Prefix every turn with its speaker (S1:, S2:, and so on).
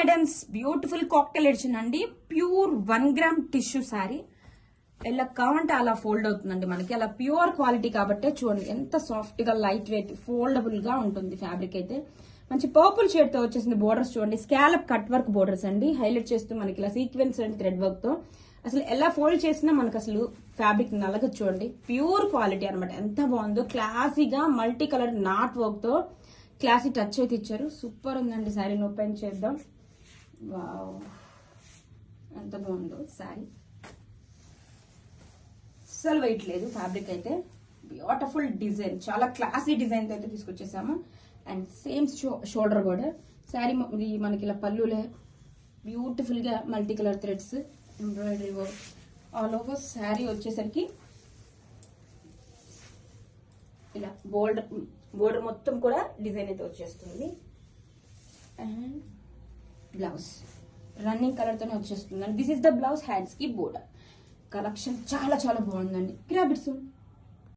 S1: Guidance beautiful cocktail edition అండి. Pure 1 gram tissue sari. ఎలా కావాలంటే అలా ఫోల్డ్ అవుతుందండి మనకి. అలా ప్యూర్ క్వాలిటీ కాబట్టే చూడండి ఎంత సాఫ్ట్ గా లైట్ వెయిట్ ఫోల్డబుల్ గా ఉంటుంది ఫ్యాబ్రిక్ అయితే. మంచి పర్పుల్ షేడ్ తో వచ్చేసింది. బోర్డర్స్ చూడండి, స్కాలప్ కట్ వర్క్ బోర్డర్స్ అండి. హైలైట్ చేస్తూ మనకి ఇలా సీక్వెన్స్ అండ్ థ్రెడ్ వర్క్ తో అసలు ఎలా ఫోల్డ్ చేసినా మనకు అసలు ఫ్యాబ్రిక్ నలగదు చూడండి. ప్యూర్ క్వాలిటీ అనమాట. ఎంత బాగుందో, క్లాసీగా మల్టీ కలర్ నాట్ వర్క్ తో క్లాసీ టచ్ అయితే ఇచ్చారు. సూపర్ ఉందండి శారీ. ఓపెన్ చేద్దాం. వావ్, ఎంత బాగుందో శారీ. అస్సలు వెయిట్ లేదు ఫ్యాబ్రిక్ అయితే. బ్యూటిఫుల్ డిజైన్, చాలా క్లాసీ డిజైన్ తో అయితే తీసుకొచ్చేసాము. అండ్ సేమ్ షోల్డర్ కూడా శారీ మనకి ఇలా పళ్ళులే బ్యూటిఫుల్ గా multi colour threads embroidery work all over sari వచ్చేసరికి ఇలా బోర్డర్ మొత్తం కూడా డిజైన్ అయితే వచ్చేస్తుంది. అండ్ బ్లౌజ్ రన్నింగ్ కలర్ తోనే వచ్చేస్తుంది. And this is the blouse, hands కి బోర్డర్. కలెక్షన్ చాలా చాలా బాగుందండి. Grab it soon.